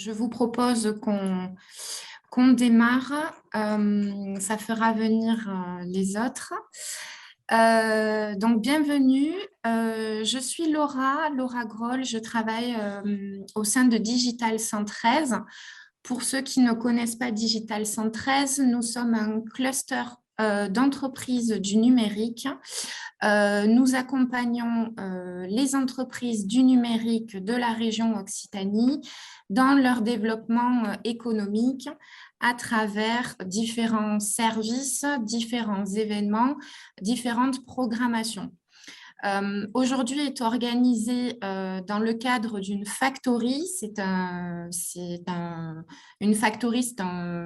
Je vous propose qu'on démarre. Ça fera venir les autres. Donc, bienvenue. Je suis Laura Groll. Je travaille au sein de Digital 113. Pour ceux qui ne connaissent pas Digital 113, nous sommes un cluster d'entreprises du numérique. Nous accompagnons les entreprises du numérique de la région Occitanie dans leur développement économique à travers différents services, différents événements, différentes programmations. Aujourd'hui est organisé dans le cadre d'une factory. Une factory, c'est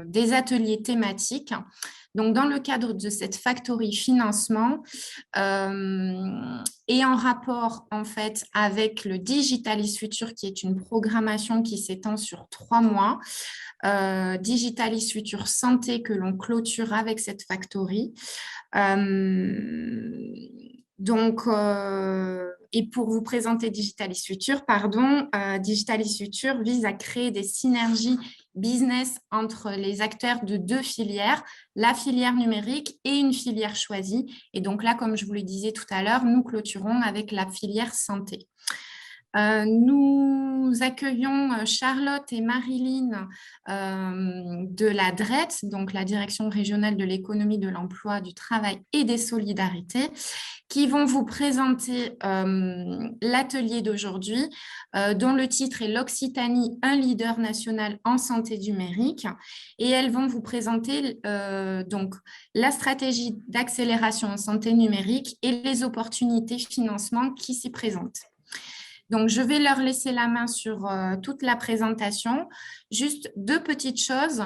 des ateliers thématiques. Donc, dans le cadre de cette factory financement et en rapport en fait avec le Digitalis Future, qui est une programmation qui s'étend sur 3 mois, Digitalis Future Santé que l'on clôture avec cette factory. Donc, et pour vous présenter Digitalis Future, Digitalis Future vise à créer des synergies business entre les acteurs de 2 filières, la filière numérique et une filière choisie. Et donc là, comme je vous le disais tout à l'heure, nous clôturons avec la filière santé. Nous accueillons Charlotte et Marilyn de la DRET, donc la Direction régionale de l'économie, de l'emploi, du travail et des solidarités, qui vont vous présenter l'atelier d'aujourd'hui, dont le titre est l'Occitanie, un leader national en santé numérique. Et elles vont vous présenter donc la stratégie d'accélération en santé numérique et les opportunités de financement qui s'y présentent. Donc, je vais leur laisser la main sur toute la présentation. Juste 2 petites choses.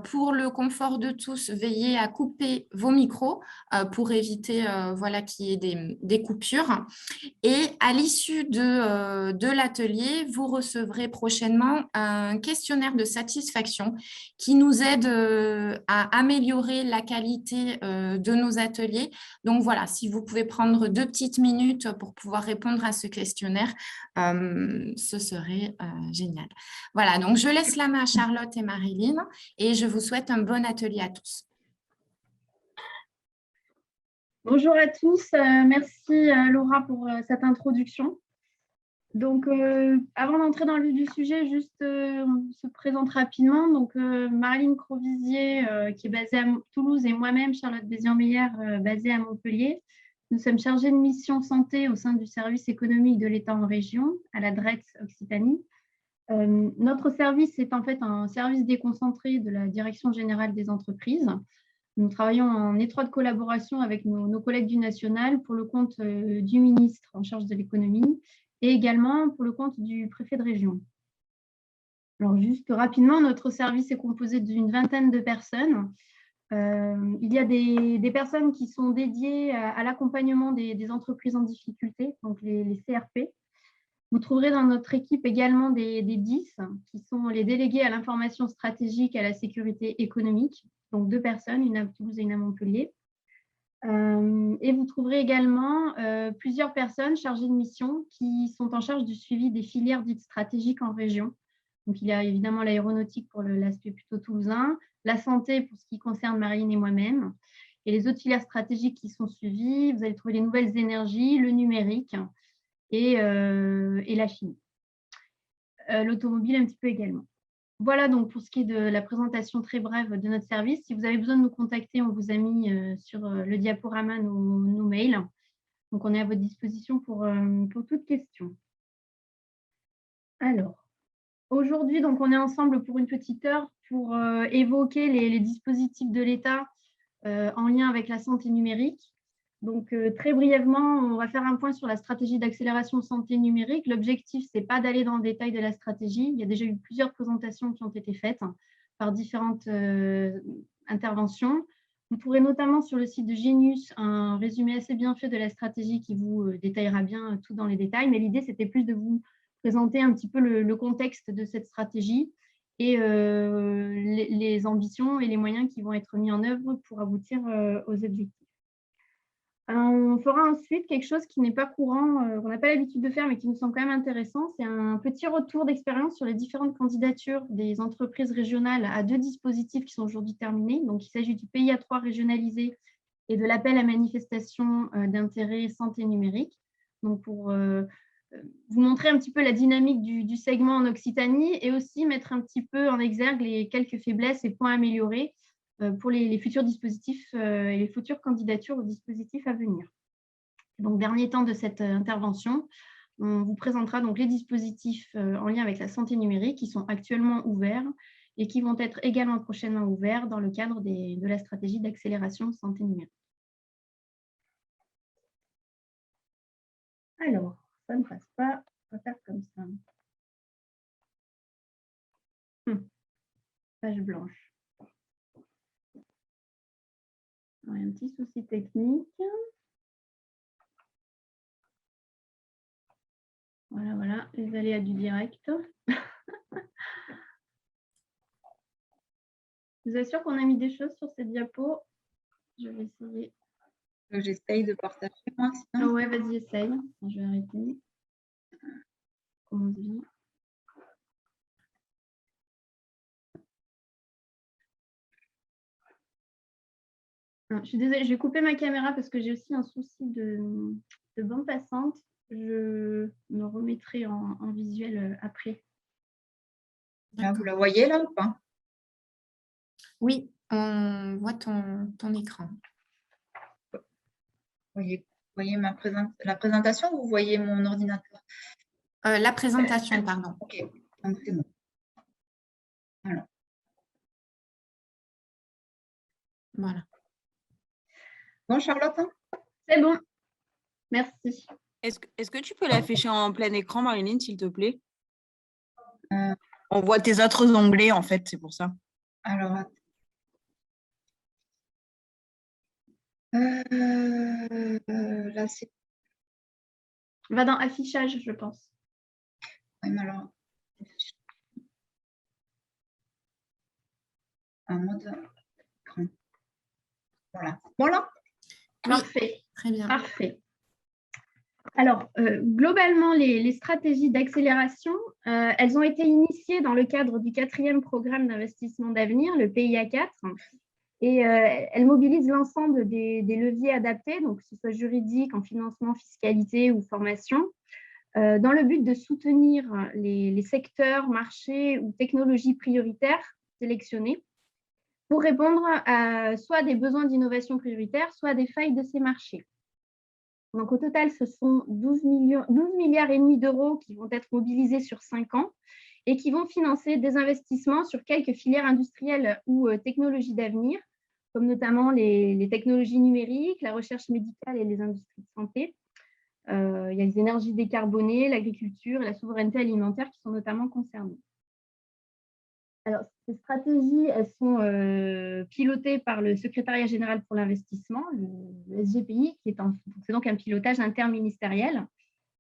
Pour le confort de tous, veillez à couper vos micros pour éviter voilà, qu'il y ait des coupures. Et à l'issue de l'atelier, vous recevrez prochainement un questionnaire de satisfaction qui nous aide à améliorer la qualité de nos ateliers. Donc voilà, si vous pouvez prendre 2 petites minutes pour pouvoir répondre à ce questionnaire, ce serait génial. Voilà, donc je laisse la main à Charlotte et Marilyn et je vous souhaite un bon atelier à tous. Bonjour à tous, merci Laura pour cette introduction. Donc, avant d'entrer dans le vif du sujet, juste on se présente rapidement. Donc, Marilyn Crovisier, qui est basée à Toulouse, et moi-même, Charlotte Bézian-Meyer, basée à Montpellier. Nous sommes chargés de mission santé au sein du service économique de l'État en région, à la DRET Occitanie. Notre service est en fait un service déconcentré de la Direction générale des entreprises. Nous travaillons en étroite collaboration avec nos collègues du national pour le compte du ministre en charge de l'économie et également pour le compte du préfet de région. Alors, juste rapidement, notre service est composé d'une vingtaine de personnes. Il y a des personnes qui sont dédiées à l'accompagnement des entreprises en difficulté, donc les CRP. Vous trouverez dans notre équipe également des 10 qui sont les délégués à l'information stratégique et à la sécurité économique, donc 2 personnes, une à Toulouse et une à Montpellier. Et vous trouverez également plusieurs personnes chargées de mission qui sont en charge du suivi des filières dites stratégiques en région. Donc, il y a évidemment l'aéronautique pour l'aspect plutôt toulousain, la santé pour ce qui concerne Marine et moi-même, et les autres filières stratégiques qui sont suivies. Vous allez trouver les nouvelles énergies, le numérique et la chimie. L'automobile un petit peu également. Voilà donc pour ce qui est de la présentation très brève de notre service. Si vous avez besoin de nous contacter, on vous a mis sur le diaporama nos mails. Donc, on est à votre disposition pour toute question. Alors, aujourd'hui, donc, on est ensemble pour une petite heure pour évoquer les dispositifs de l'État en lien avec la santé numérique. Donc, très brièvement, on va faire un point sur la stratégie d'accélération santé numérique. L'objectif, ce n'est pas d'aller dans le détail de la stratégie. Il y a déjà eu plusieurs présentations qui ont été faites par différentes interventions. Vous pourrez notamment sur le site de Genius un résumé assez bien fait de la stratégie qui vous détaillera bien tout dans les détails. Mais l'idée, c'était plus de vous présenter un petit peu le contexte de cette stratégie et les ambitions et les moyens qui vont être mis en œuvre pour aboutir aux objectifs. On fera ensuite quelque chose qui n'est pas courant, qu'on n'a pas l'habitude de faire, mais qui nous semble quand même intéressant. C'est un petit retour d'expérience sur les différentes candidatures des entreprises régionales à 2 dispositifs qui sont aujourd'hui terminés. Donc, il s'agit du PIA3 régionalisé et de l'appel à manifestation d'intérêt santé numérique. Donc, pour vous montrer un petit peu la dynamique du segment en Occitanie et aussi mettre un petit peu en exergue les quelques faiblesses et points améliorés pour les futurs dispositifs et les futures candidatures aux dispositifs à venir. Donc, dernier temps de cette intervention, on vous présentera donc les dispositifs en lien avec la santé numérique qui sont actuellement ouverts et qui vont être également prochainement ouverts dans le cadre de la stratégie d'accélération santé numérique. Alors, ça ne passe pas, on va faire comme ça. Page blanche. Un petit souci technique. Voilà, les aléas du direct. Je vous assure qu'on a mis des choses sur cette diapo. Je vais essayer. J'essaye de partager moi. Ah ouais, vas-y, essaye. Je vais arrêter. Commence bien. Je suis désolée, je vais couper ma caméra parce que j'ai aussi un souci de bande passante. Je me remettrai en visuel après. Là, vous la voyez là ou pas? Oui, on voit ton écran. Vous voyez la présentation ou vous voyez mon ordinateur? La présentation, pardon. Ok, donc c'est bon. Alors. Voilà. Bon, Charlotte? C'est bon. Merci. Est-ce que tu peux l'afficher en plein écran, Marilyn, s'il te plaît? On voit tes autres onglets, en fait, c'est pour ça. Alors, là, c'est... Va dans affichage, je pense. Oui, mais alors... En mode écran. Voilà. Voilà. Parfait. Très bien. Parfait. Alors, globalement, les stratégies d'accélération, elles ont été initiées dans le cadre du 4e programme d'investissement d'avenir, le PIA 4, et elles mobilisent l'ensemble des leviers adaptés, donc que ce soit juridique, en financement, fiscalité ou formation, dans le but de soutenir les secteurs, marchés ou technologies prioritaires sélectionnés pour répondre à soit des besoins d'innovation prioritaires, soit des failles de ces marchés. Donc, au total, ce sont 12 milliards et demi d'euros qui vont être mobilisés sur 5 ans et qui vont financer des investissements sur quelques filières industrielles ou technologies d'avenir, comme notamment les technologies numériques, la recherche médicale et les industries de santé. Il y a les énergies décarbonées, l'agriculture et la souveraineté alimentaire qui sont notamment concernées. Alors, ces stratégies, elles sont pilotées par le Secrétariat général pour l'investissement, le SGPI, c'est donc un pilotage interministériel.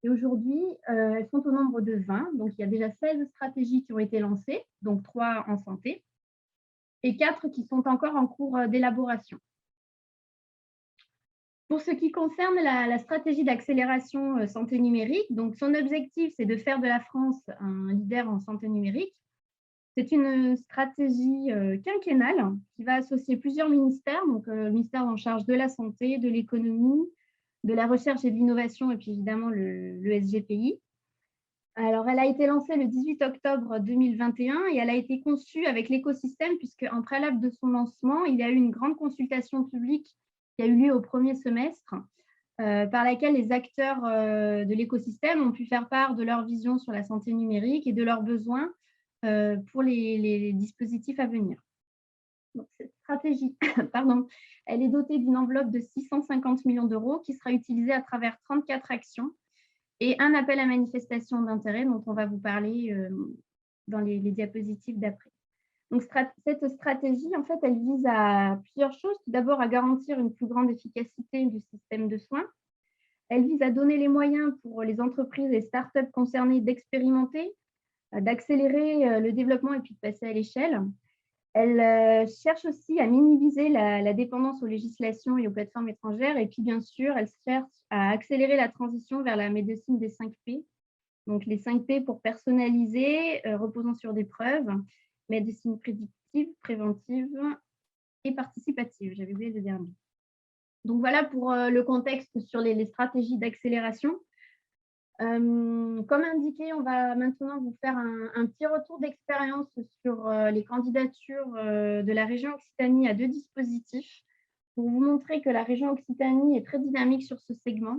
Et aujourd'hui, elles sont au nombre de 20. Donc, il y a déjà 16 stratégies qui ont été lancées, donc 3 en santé, et 4 qui sont encore en cours d'élaboration. Pour ce qui concerne la stratégie d'accélération santé numérique, donc son objectif, c'est de faire de la France un leader en santé numérique. C'est une stratégie quinquennale qui va associer plusieurs ministères, donc le ministère en charge de la santé, de l'économie, de la recherche et de l'innovation, et puis évidemment le SGPI. Alors, elle a été lancée le 18 octobre 2021 et elle a été conçue avec l'écosystème, puisqu'en préalable de son lancement, il y a eu une grande consultation publique qui a eu lieu au premier semestre, par laquelle les acteurs de l'écosystème ont pu faire part de leur vision sur la santé numérique et de leurs besoins pour les dispositifs à venir. Donc, cette stratégie, elle est dotée d'une enveloppe de 650 millions d'euros qui sera utilisée à travers 34 actions et un appel à manifestation d'intérêt dont on va vous parler dans les diapositives d'après. Donc, cette stratégie, en fait, elle vise à plusieurs choses. Tout d'abord, à garantir une plus grande efficacité du système de soins. Elle vise à donner les moyens pour les entreprises et startups concernées d'expérimenter, d'accélérer le développement et puis de passer à l'échelle. Elle cherche aussi à minimiser la dépendance aux législations et aux plateformes étrangères. Et puis, bien sûr, elle cherche à accélérer la transition vers la médecine des 5 P. Donc, les 5 P pour personnaliser, reposant sur des preuves, médecine prédictive, préventive et participative. J'avais oublié le dernier. Donc, voilà pour le contexte sur les stratégies d'accélération. Comme indiqué, on va maintenant vous faire un petit retour d'expérience sur les candidatures de la région Occitanie à 2 dispositifs pour vous montrer que la région Occitanie est très dynamique sur ce segment.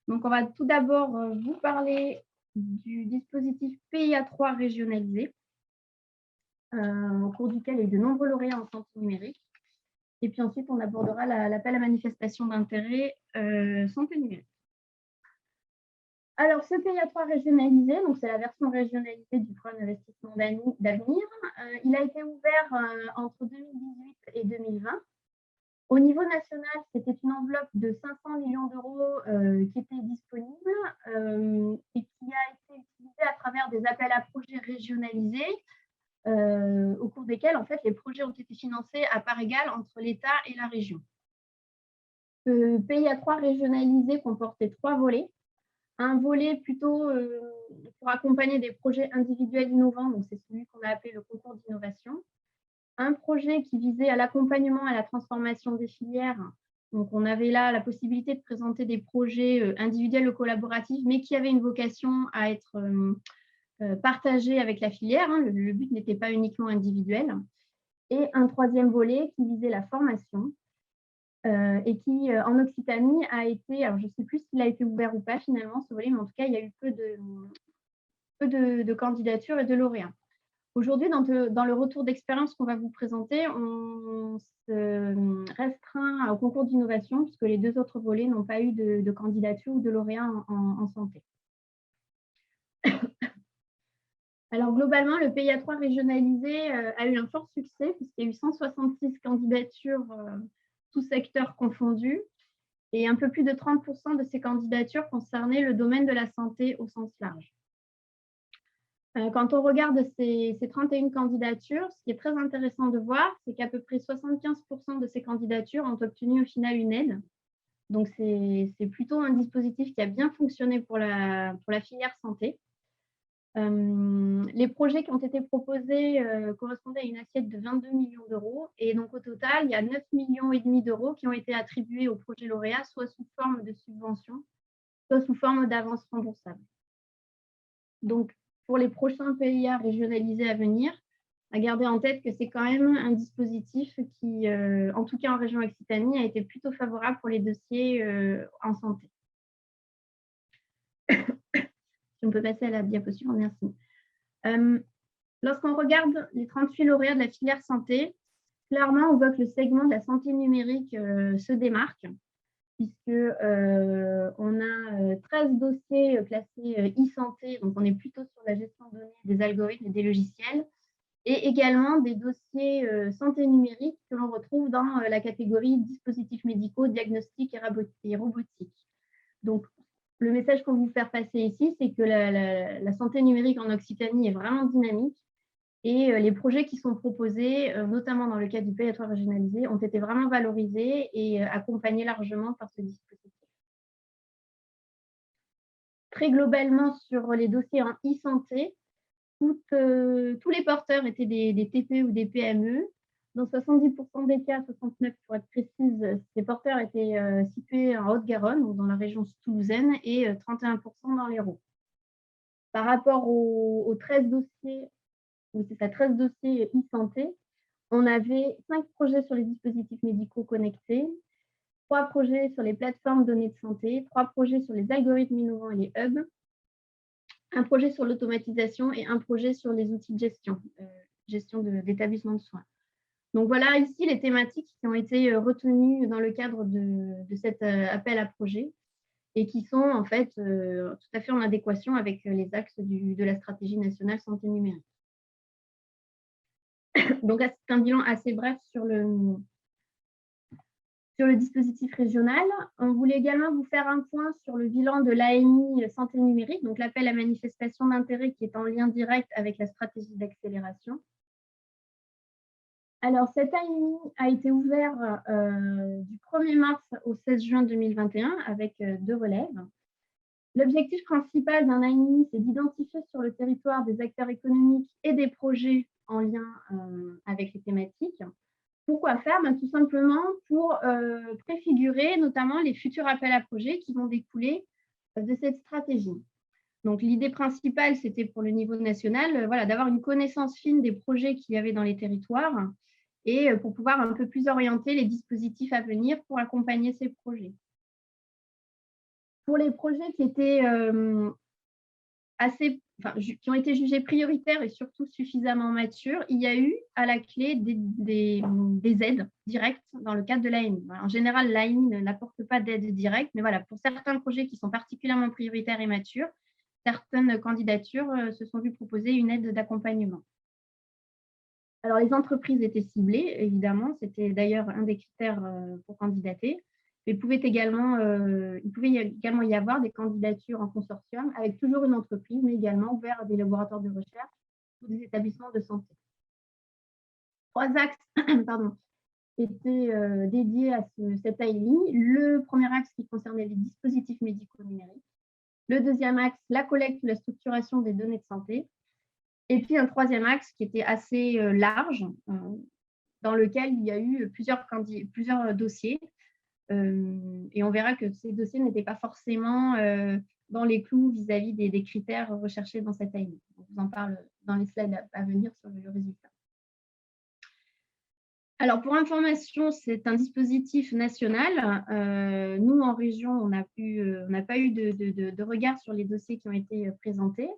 Donc, on va tout d'abord vous parler du dispositif PIA3 régionalisé, au cours duquel il y a eu de nombreux lauréats en santé numérique. Et puis ensuite, on abordera l'appel à manifestation d'intérêt santé numérique. Alors, ce PIA3 régionalisé, donc c'est la version régionalisée du programme d'investissement d'avenir, il a été ouvert entre 2018 et 2020. Au niveau national, c'était une enveloppe de 500 millions d'euros qui était disponible et qui a été utilisée à travers des appels à projets régionalisés au cours desquels, en fait, les projets ont été financés à part égale entre l'État et la région. Ce PIA3 régionalisé comportait 3 volets. Un volet plutôt pour accompagner des projets individuels innovants, donc c'est celui qu'on a appelé le concours d'innovation. Un projet qui visait à l'accompagnement et à la transformation des filières. Donc, on avait là la possibilité de présenter des projets individuels ou collaboratifs, mais qui avaient une vocation à être partagés avec la filière. Le but n'était pas uniquement individuel. Et un troisième volet qui visait la formation. Et qui, en Occitanie, a été, alors je ne sais plus s'il a été ouvert ou pas finalement, ce volet, mais en tout cas, il y a eu peu de candidatures et de lauréats. Aujourd'hui, dans le retour d'expérience qu'on va vous présenter, on se restreint au concours d'innovation, puisque les 2 autres volets n'ont pas eu de candidature ou de lauréats en santé. Alors, globalement, le PIA3 régionalisé a eu un fort succès, puisqu'il y a eu 166 candidatures tous secteurs confondus, et un peu plus de 30% de ces candidatures concernaient le domaine de la santé au sens large. Quand on regarde ces 31 candidatures, ce qui est très intéressant de voir, c'est qu'à peu près 75% de ces candidatures ont obtenu au final une aide. Donc, c'est plutôt un dispositif qui a bien fonctionné pour la filière santé. Les projets qui ont été proposés correspondaient à une assiette de 22 millions d'euros. Et donc, au total, il y a 9,5 millions d'euros qui ont été attribués aux projets lauréats, soit sous forme de subvention, soit sous forme d'avance remboursable. Donc, pour les prochains PIA régionalisés à venir, à garder en tête que c'est quand même un dispositif qui, en tout cas en région Occitanie, a été plutôt favorable pour les dossiers en santé. Si on peut passer à la diapositive, merci. Lorsqu'on regarde les 38 lauréats de la filière santé, clairement, on voit que le segment de la santé numérique se démarque, puisqu'on a 13 dossiers classés e-santé, donc on est plutôt sur la gestion de données, des algorithmes et des logiciels, et également des dossiers santé numérique que l'on retrouve dans la catégorie dispositifs médicaux, diagnostics et robotique. Donc, le message qu'on veut vous faire passer ici, c'est que la santé numérique en Occitanie est vraiment dynamique et les projets qui sont proposés, notamment dans le cadre du PIA3 régionalisé, ont été vraiment valorisés et accompagnés largement par ce dispositif. Très globalement, sur les dossiers en e-santé, tous les porteurs étaient des TPE ou des PME. Dans 70% des cas, 69 pour être précise, ces porteurs étaient situés en Haute-Garonne, ou dans la région toulousaine, et 31% dans l'Hérault. Par rapport aux 13 dossiers, c'est ça, 13 dossiers e-santé, on avait 5 projets sur les dispositifs médicaux connectés, 3 projets sur les plateformes données de santé, 3 projets sur les algorithmes innovants et les hubs, un projet sur l'automatisation et un projet sur les outils de gestion d'établissement de soins. Donc voilà ici les thématiques qui ont été retenues dans le cadre de cet appel à projet et qui sont en fait tout à fait en adéquation avec les axes de la stratégie nationale santé numérique. Donc c'est un bilan assez bref sur le dispositif régional. On voulait également vous faire un point sur le bilan de l'AMI santé numérique, donc l'appel à manifestation d'intérêt qui est en lien direct avec la stratégie d'accélération. Alors, cette AMI a été ouverte du 1er mars au 16 juin 2021 avec 2 relèves. L'objectif principal d'un AMI, c'est d'identifier sur le territoire des acteurs économiques et des projets en lien avec les thématiques. Pourquoi faire? Tout simplement pour préfigurer notamment les futurs appels à projets qui vont découler de cette stratégie. Donc, l'idée principale, c'était pour le niveau national, d'avoir une connaissance fine des projets qu'il y avait dans les territoires et pour pouvoir un peu plus orienter les dispositifs à venir pour accompagner ces projets. Pour les projets qui étaient qui ont été jugés prioritaires et surtout suffisamment matures, il y a eu à la clé des aides directes dans le cadre de l'AMI. En général, l'AMI n'apporte pas d'aide directe, mais pour certains projets qui sont particulièrement prioritaires et matures, certaines candidatures se sont vues proposer une aide d'accompagnement. Alors, les entreprises étaient ciblées, évidemment, c'était d'ailleurs un des critères pour candidater. Mais il pouvait également y avoir des candidatures en consortium avec toujours une entreprise, mais également ouvert à des laboratoires de recherche ou des établissements de santé. 3 axes étaient dédiés à cette AMI. Le premier axe qui concernait les dispositifs médicaux numériques. Le deuxième axe, la collecte ou la structuration des données de santé. Et puis un troisième axe qui était assez large, dans lequel il y a eu plusieurs dossiers. Et on verra que ces dossiers n'étaient pas forcément dans les clous vis-à-vis des critères recherchés dans cette AMI. On vous en parle dans les slides à venir sur le résultat. Alors, pour information, c'est un dispositif national. Nous, en région, on n'a pas eu de regard sur les dossiers qui ont été présentés.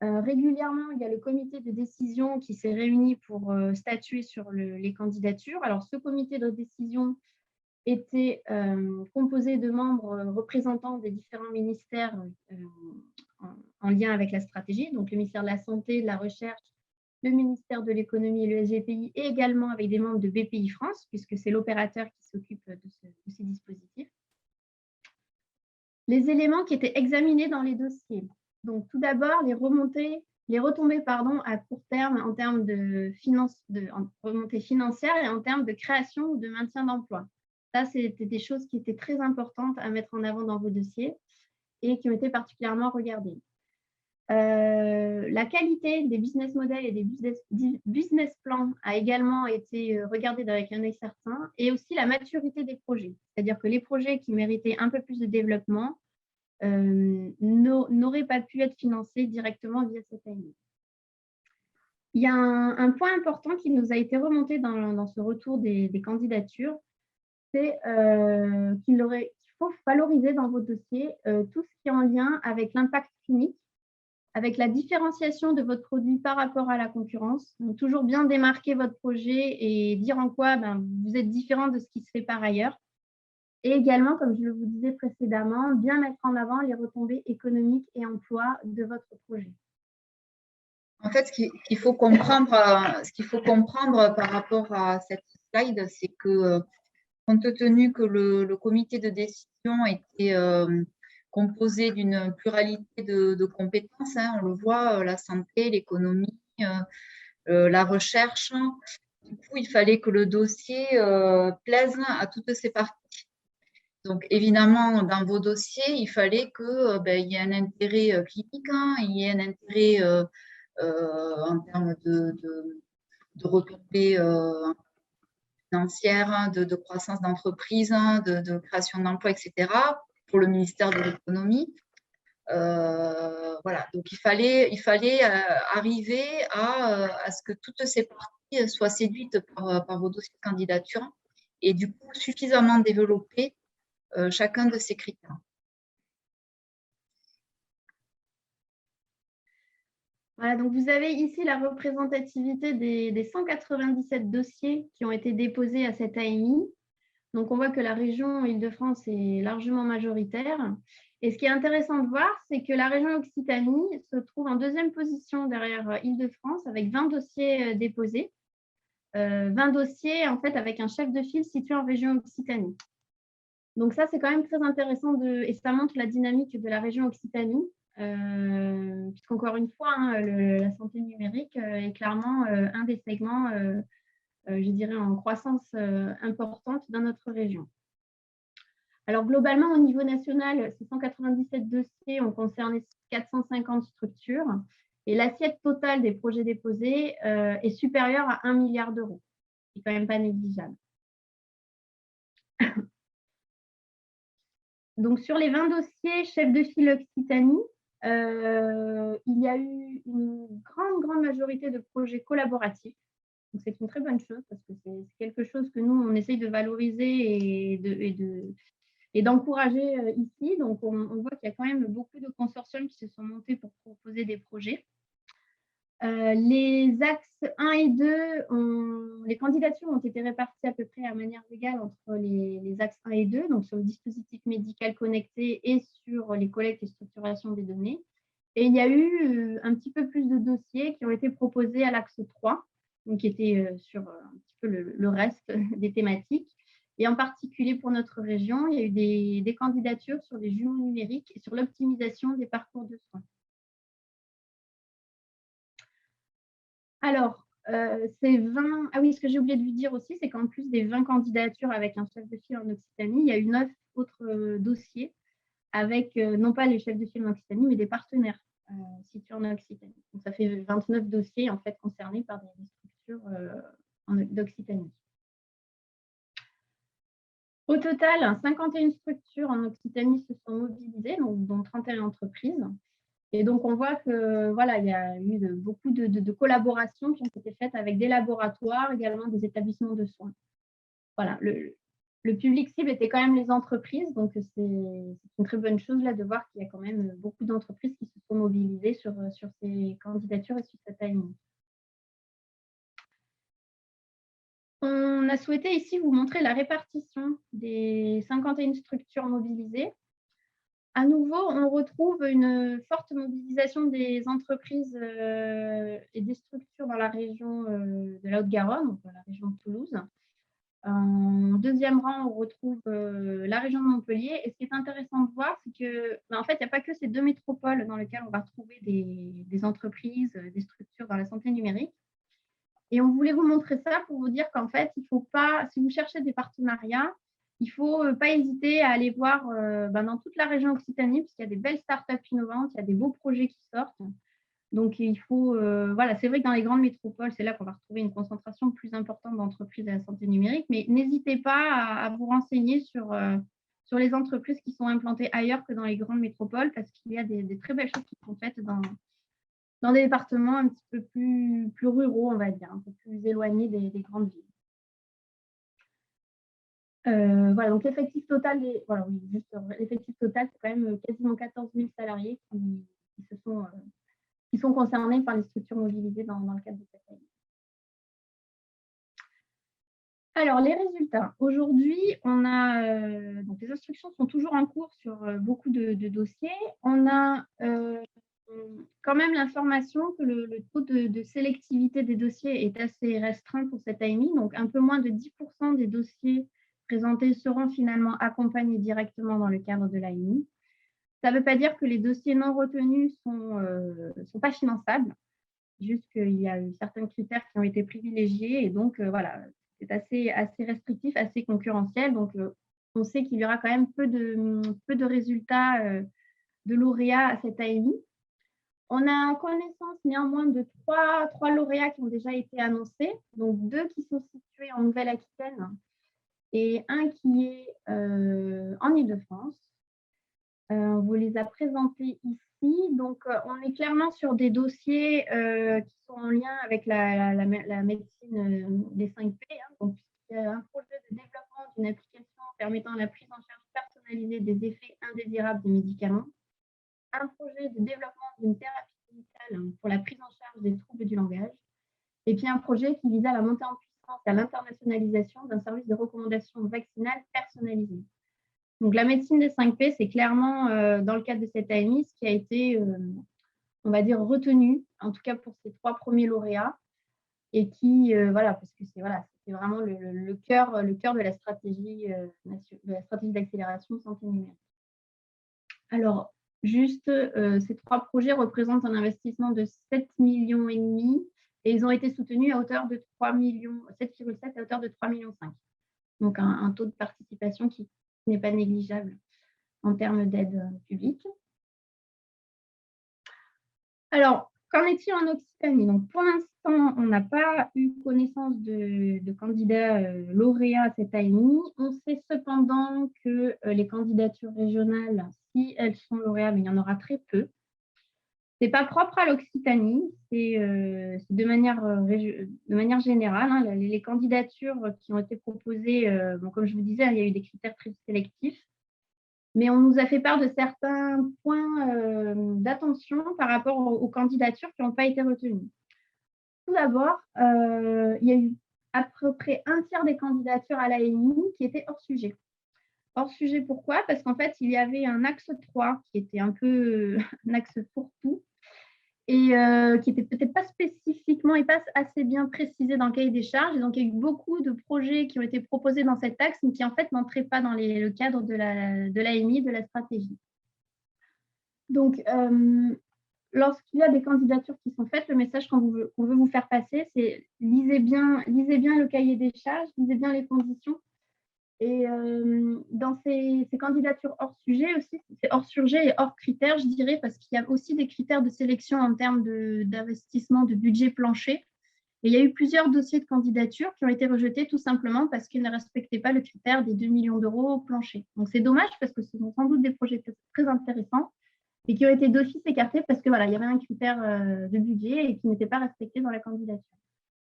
Régulièrement, il y a le comité de décision qui s'est réuni pour statuer sur les candidatures. Alors, ce comité de décision était composé de membres représentants des différents ministères en lien avec la stratégie, donc le ministère de la Santé, de la Recherche, le ministère de l'Économie et le SGPI, et également avec des membres de BPI France, puisque c'est l'opérateur qui s'occupe de ces dispositifs. Les éléments qui étaient examinés dans les dossiers. Donc, tout d'abord, les retombées à court terme en termes de remontées financières et en termes de création ou de maintien d'emploi. Ça, c'était des choses qui étaient très importantes à mettre en avant dans vos dossiers et qui ont été particulièrement regardées. La qualité des business models et des business plans a également été regardée avec un œil certain, et aussi la maturité des projets. C'est-à-dire que les projets qui méritaient un peu plus de développement n'auraient pas pu être financés directement via cette AMI. Il y a un point important qui nous a été remonté dans ce retour des candidatures, c'est qu'il faut valoriser dans vos dossiers tout ce qui est en lien avec l'impact clinique, avec la différenciation de votre produit par rapport à la concurrence. Donc, toujours bien démarquer votre projet et dire en quoi vous êtes différent de ce qui se fait par ailleurs. Et également, comme je vous disais précédemment, bien mettre en avant les retombées économiques et emploi de votre projet. En fait, ce qu'il faut comprendre par rapport à cette slide, c'est que compte tenu que le comité de décision était composé d'une pluralité de compétences, on le voit, la santé, l'économie, la recherche. Du coup, il fallait que le dossier plaise à toutes ces parties. Donc, évidemment, dans vos dossiers, il fallait qu'il y ait un intérêt clinique, il y ait un intérêt en termes de retombées financières, de croissance d'entreprise, de création d'emplois, etc., pour le ministère de l'économie. Voilà, donc il fallait arriver à ce que toutes ces parties soient séduites par vos dossiers de candidature et du coup suffisamment développer chacun de ces critères. Voilà, donc vous avez ici la représentativité des 197 dossiers qui ont été déposés à cette AMI. Donc, on voit que la région Île-de-France est largement majoritaire. Et ce qui est intéressant de voir, c'est que la région Occitanie se trouve en deuxième position derrière Île-de-France avec 20 dossiers déposés. 20 dossiers, en fait, avec un chef de file situé en région Occitanie. Donc, ça, c'est quand même très intéressant et ça montre la dynamique de la région Occitanie. Puisqu'encore une fois, la santé numérique est clairement un des segments je dirais, en croissance importante dans notre région. Alors, globalement, au niveau national, ces 197 dossiers ont concerné 450 structures et l'assiette totale des projets déposés est supérieure à 1 milliard d'euros. C'est quand même pas négligeable. Donc, sur les 20 dossiers chefs de file Occitanie, il y a eu une grande majorité de projets collaboratifs. Donc, c'est une très bonne chose parce que c'est quelque chose que nous, on essaye de valoriser et d'encourager ici. Donc, on voit qu'il y a quand même beaucoup de consortiums qui se sont montés pour proposer des projets. Les axes 1 et 2, les candidatures ont été réparties à peu près à manière égale entre les axes 1 et 2, donc sur le dispositif médical connecté et sur les collectes et structuration des données. Et il y a eu un petit peu plus de dossiers qui ont été proposés à l'axe 3, donc qui était sur un petit peu le reste des thématiques. Et en particulier pour notre région, il y a eu des candidatures sur les jumeaux numériques et sur l'optimisation des parcours de soins. Alors, ces 20… Ah oui, ce que j'ai oublié de vous dire aussi, c'est qu'en plus des 20 candidatures avec un chef de file en Occitanie, il y a eu 9 autres dossiers avec, non pas les chefs de file en Occitanie, mais des partenaires situés en Occitanie. Donc, ça fait 29 dossiers en fait concernés par des structures d'Occitanie. Au total, 51 structures en Occitanie se sont mobilisées, donc, dont 31 entreprises. Et donc, on voit que voilà, il y a eu beaucoup de collaborations qui ont été faites avec des laboratoires, également des établissements de soins. Voilà, le public cible était quand même les entreprises, donc c'est une très bonne chose là de voir qu'il y a quand même beaucoup d'entreprises qui se sont mobilisées sur ces candidatures et sur cette timing. On a souhaité ici vous montrer la répartition des 51 structures mobilisées. À nouveau, on retrouve une forte mobilisation des entreprises et des structures dans la région de la Haute-Garonne, donc dans la région de Toulouse. En deuxième rang, on retrouve la région de Montpellier. Et ce qui est intéressant de voir, c'est que, en fait, il n'y a pas que ces deux métropoles dans lesquelles on va retrouver des entreprises, des structures dans la santé numérique. Et on voulait vous montrer ça pour vous dire qu'en fait, il ne faut pas, si vous cherchez des partenariats, il ne faut pas hésiter à aller voir dans toute la région Occitanie, parce qu'il y a des belles startups innovantes, il y a des beaux projets qui sortent. Donc, il faut, voilà, c'est vrai que dans les grandes métropoles, c'est là qu'on va retrouver une concentration plus importante d'entreprises de la santé numérique, mais n'hésitez pas à vous renseigner sur les entreprises qui sont implantées ailleurs que dans les grandes métropoles, parce qu'il y a des très belles choses qui sont faites dans des départements un petit peu plus ruraux, on va dire, un peu plus éloignés des grandes villes. Voilà, donc l'effectif total, l'effectif total, c'est quand même quasiment 14 000 salariés qui sont concernés par les structures mobilisées dans le cadre de cette année. Alors, les résultats. Aujourd'hui, on a donc les instructions sont toujours en cours sur beaucoup de dossiers. On a quand même l'information que le taux de sélectivité des dossiers est assez restreint pour cette AMI, donc un peu moins de 10% des dossiers présentés seront finalement accompagnés directement dans le cadre de l'AMI. Ça ne veut pas dire que les dossiers non retenus ne sont pas finançables, juste qu'il y a eu certains critères qui ont été privilégiés et donc voilà, c'est assez restrictif, assez concurrentiel. Donc on sait qu'il y aura quand même peu de résultats de lauréats à cette AMI. On a connaissance néanmoins de trois lauréats qui ont déjà été annoncés, donc 2 qui sont situés en Nouvelle-Aquitaine et un qui est en Île-de-France. On vous les a présentés ici. Donc, on est clairement sur des dossiers qui sont en lien avec la médecine des 5P. Donc, il y a un projet de développement d'une application permettant la prise en charge personnalisée des effets indésirables des médicaments. Un projet de développement d'une thérapie médicale pour la prise en charge des troubles du langage. Et puis, un projet qui vise à la montée en puissance et à l'internationalisation d'un service de recommandation vaccinale personnalisé. Donc, la médecine des 5P, c'est clairement, dans le cadre de cette AMI, ce qui a été, on va dire, retenu, en tout cas pour ces 3 premiers lauréats, et qui, voilà, parce que c'est vraiment le cœur de la stratégie d'accélération santé numérique. Alors, juste, ces 3 projets représentent un investissement de 7,5 millions et ils ont été soutenus à hauteur de 7,7 à hauteur de 3,5 millions. Donc, un taux de participation qui n'est pas négligeable en termes d'aide publique. Alors, qu'en est-il en Occitanie? Donc, pour l'instant, on n'a pas eu connaissance de candidats lauréats cette année. On sait cependant que les candidatures régionales, si elles sont lauréables, il y en aura très peu. Ce n'est pas propre à l'Occitanie, c'est de manière générale. Hein, les candidatures qui ont été proposées, comme je vous disais, il y a eu des critères très sélectifs. Mais on nous a fait part de certains points d'attention par rapport aux candidatures qui n'ont pas été retenues. Tout d'abord, il y a eu à peu près un tiers des candidatures à l'AMI qui étaient hors sujet. Hors sujet, pourquoi? Parce qu'en fait, il y avait un axe 3 qui était un peu un axe fourre-tout et qui n'était peut-être pas spécifiquement et pas assez bien précisé dans le cahier des charges. Et donc, il y a eu beaucoup de projets qui ont été proposés dans cet axe, mais qui, en fait, n'entraient pas dans le cadre de l'AMI, de la stratégie. Donc, lorsqu'il y a des candidatures qui sont faites, le message qu'on veut vous faire passer, c'est lisez bien le cahier des charges, lisez bien les conditions. Et dans ces candidatures hors sujet aussi, c'est hors sujet et hors critères, je dirais, parce qu'il y a aussi des critères de sélection en termes d'investissement de budget plancher. Et il y a eu plusieurs dossiers de candidature qui ont été rejetés tout simplement parce qu'ils ne respectaient pas le critère des 2 millions d'euros plancher. Donc c'est dommage parce que ce sont sans doute des projets très intéressants et qui ont été d'office écartés parce que voilà, il y avait un critère de budget et qui n'était pas respecté dans la candidature.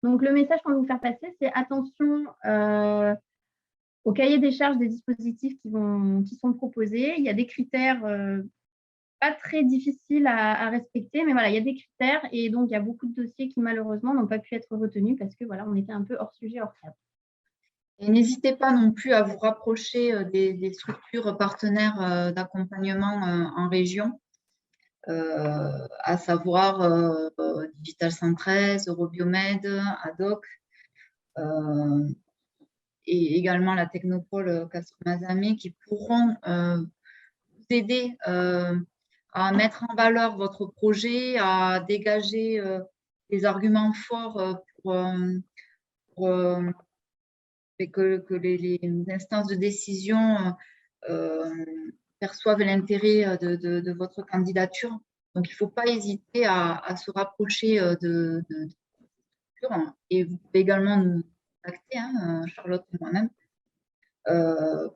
Donc le message qu'on veut vous faire passer, c'est attention au cahier des charges des dispositifs qui sont proposés. Il y a des critères pas très difficiles à respecter, mais voilà, il y a des critères et donc il y a beaucoup de dossiers qui malheureusement n'ont pas pu être retenus parce que voilà, on était un peu hors sujet, hors cadre. Et n'hésitez pas non plus à vous rapprocher des structures partenaires d'accompagnement en région, à savoir Digital 113, Eurobiomed, ADOC, et également la Technopole Castro-Mazamet qui pourront vous aider à mettre en valeur votre projet, à dégager des arguments forts pour que les instances de décision perçoivent l'intérêt de votre candidature. Donc, il ne faut pas hésiter à se rapprocher de structures. Et vous pouvez également nous contacter, Charlotte et moi-même,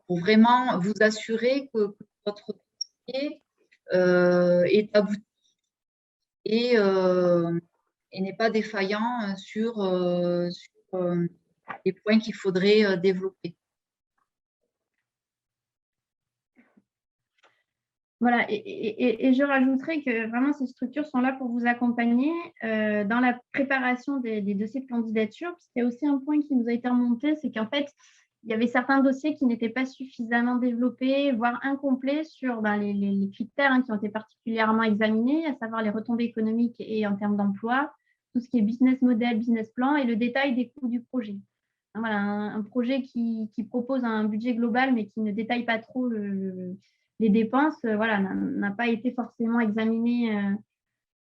pour vraiment vous assurer que votre dossier est abouti et n'est pas défaillant sur les points qu'il faudrait développer. Voilà, et je rajouterais que vraiment ces structures sont là pour vous accompagner dans la préparation des dossiers de candidature. Parce qu'il y a aussi un point qui nous a été remonté, c'est qu'en fait, il y avait certains dossiers qui n'étaient pas suffisamment développés, voire incomplets sur les critères qui ont été particulièrement examinés, à savoir les retombées économiques et en termes d'emploi, tout ce qui est business model, business plan et le détail des coûts du projet. Voilà, un projet qui propose un budget global mais qui ne détaille pas trop les dépenses, voilà, n'a pas été forcément examiné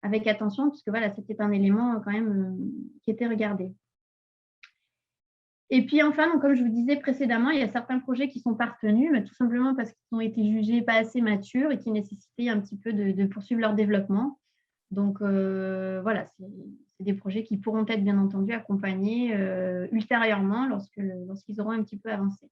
avec attention puisque voilà, c'était un élément quand même qui était regardé. Et puis enfin, donc, comme je vous disais précédemment, il y a certains projets qui sont pas retenus, mais tout simplement parce qu'ils ont été jugés pas assez matures et qui nécessitaient un petit peu de poursuivre leur développement. Donc voilà, c'est des projets qui pourront être bien entendu accompagnés ultérieurement lorsqu'ils auront un petit peu avancé.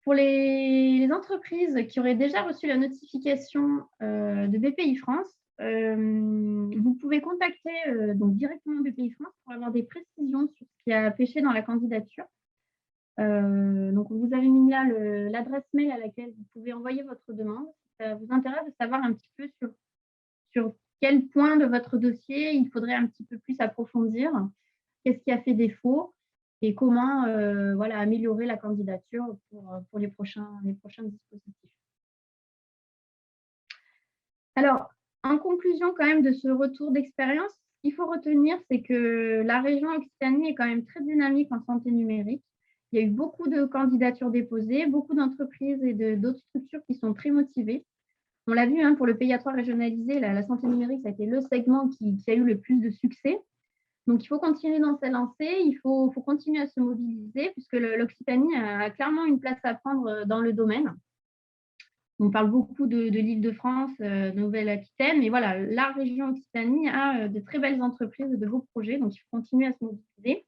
Pour les entreprises qui auraient déjà reçu la notification de BPI France, vous pouvez contacter donc directement BPI France pour avoir des précisions sur ce qui a pêché dans la candidature. Donc, vous avez mis là l'adresse mail à laquelle vous pouvez envoyer votre demande. Ça vous intéresse de savoir un petit peu sur quel point de votre dossier il faudrait un petit peu plus approfondir, qu'est-ce qui a fait défaut et comment voilà, améliorer la candidature pour les prochains dispositifs. Alors, en conclusion quand même de ce retour d'expérience, ce qu'il faut retenir, c'est que la région Occitanie est quand même très dynamique en santé numérique. Il y a eu beaucoup de candidatures déposées, beaucoup d'entreprises et d'autres structures qui sont très motivées. On l'a vu pour le PIA 3 régionalisé, la santé numérique, ça a été le segment qui a eu le plus de succès. Donc, il faut continuer dans sa lancée, il faut continuer à se mobiliser puisque l'Occitanie a clairement une place à prendre dans le domaine. On parle beaucoup de l'Île-de-France, Nouvelle-Aquitaine, mais voilà, la région Occitanie a de très belles entreprises, de beaux projets, donc il faut continuer à se mobiliser.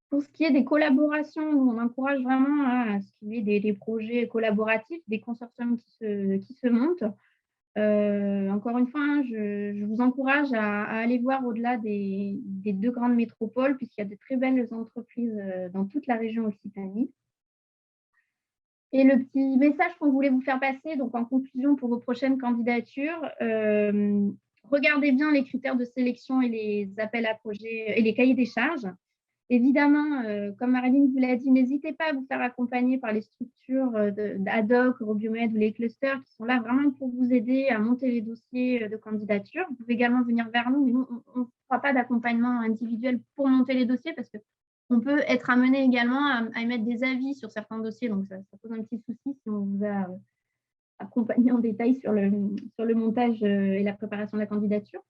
Pour ce qui est des collaborations, nous, on encourage vraiment à ce qu'il y ait des projets collaboratifs, des consortiums qui se montent. Encore une fois, je vous encourage à aller voir au-delà des 2 grandes métropoles, puisqu'il y a de très belles entreprises dans toute la région Occitanie. Et le petit message qu'on voulait vous faire passer, donc en conclusion pour vos prochaines candidatures, regardez bien les critères de sélection et les appels à projets et les cahiers des charges. Évidemment, comme Marilyn vous l'a dit, n'hésitez pas à vous faire accompagner par les structures d'ADOC, Robiomed ou les clusters qui sont là vraiment pour vous aider à monter les dossiers de candidature. Vous pouvez également venir vers nous, mais nous, on ne fera pas d'accompagnement individuel pour monter les dossiers parce qu'on peut être amené également à émettre des avis sur certains dossiers. Donc, ça pose un petit souci si on vous a accompagné en détail sur le montage et la préparation de la candidature.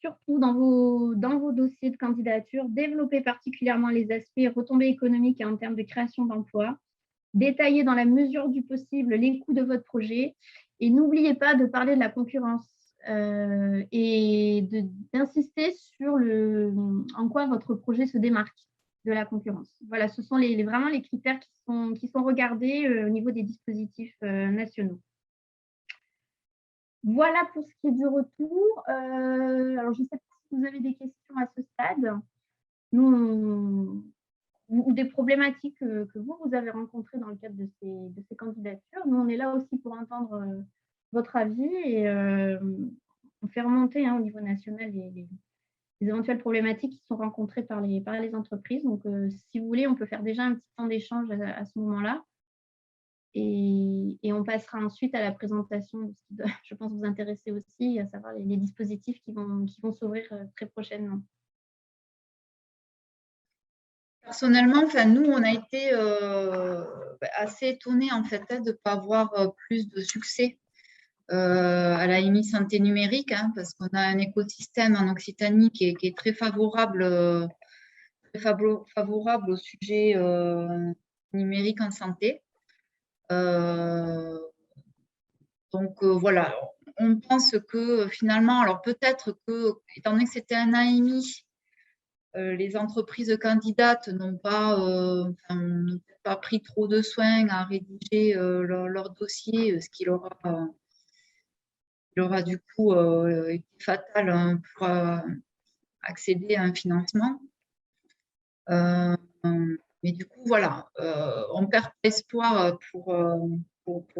Surtout dans vos dossiers de candidature, développez particulièrement les aspects retombées économiques et en termes de création d'emplois. Détaillez dans la mesure du possible les coûts de votre projet et n'oubliez pas de parler de la concurrence et d'insister sur en quoi votre projet se démarque de la concurrence. Voilà, ce sont vraiment les critères qui sont regardés au niveau des dispositifs nationaux. Voilà pour ce qui est du retour. Alors, je ne sais pas si vous avez des questions à ce stade ou des problématiques que vous avez rencontrées dans le cadre de ces candidatures. Nous, on est là aussi pour entendre votre avis et on fait remonter au niveau national les éventuelles problématiques qui sont rencontrées par les entreprises. Donc, si vous voulez, on peut faire déjà un petit temps d'échange à ce moment-là. Et on passera ensuite à la présentation de ce qui doit, je pense, vous intéresser aussi, à savoir les dispositifs qui vont s'ouvrir très prochainement. Personnellement, nous, on a été assez étonnés en fait, de ne pas avoir plus de succès à l'AMI Santé Numérique, parce qu'on a un écosystème en Occitanie qui est très favorable au sujet numérique en santé. Donc voilà, on pense que finalement, alors peut-être que, étant donné que c'était un AMI, les entreprises candidates n'ont pas pris trop de soin à rédiger leur dossier, ce qui leur aura du coup été fatal pour accéder à un financement. Mais du coup, voilà, on perd pas espoir pour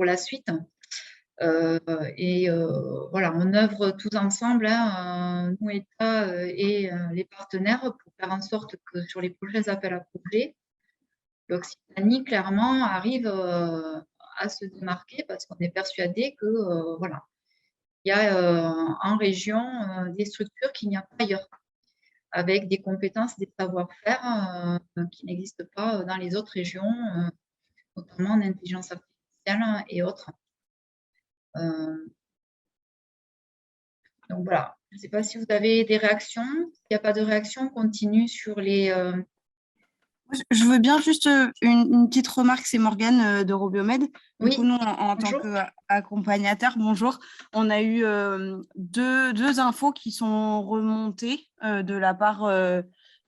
la suite. Voilà, on œuvre tous ensemble, nous, État et les partenaires, pour faire en sorte que sur les prochains appels à projets, l'Occitanie, clairement, arrive à se démarquer parce qu'on est persuadé que, voilà, il y a en région des structures qu'il n'y a pas ailleurs, avec des compétences, des savoir-faire qui n'existent pas dans les autres régions, notamment en intelligence artificielle et autres. Donc voilà, je ne sais pas si vous avez des réactions. S'il n'y a pas de réaction, on continue sur les… Je veux bien juste une petite remarque, c'est Morgane de Robiomed. Oui. Du coup, nous, en tant qu'accompagnateur, bonjour, on a eu deux infos qui sont remontées de la part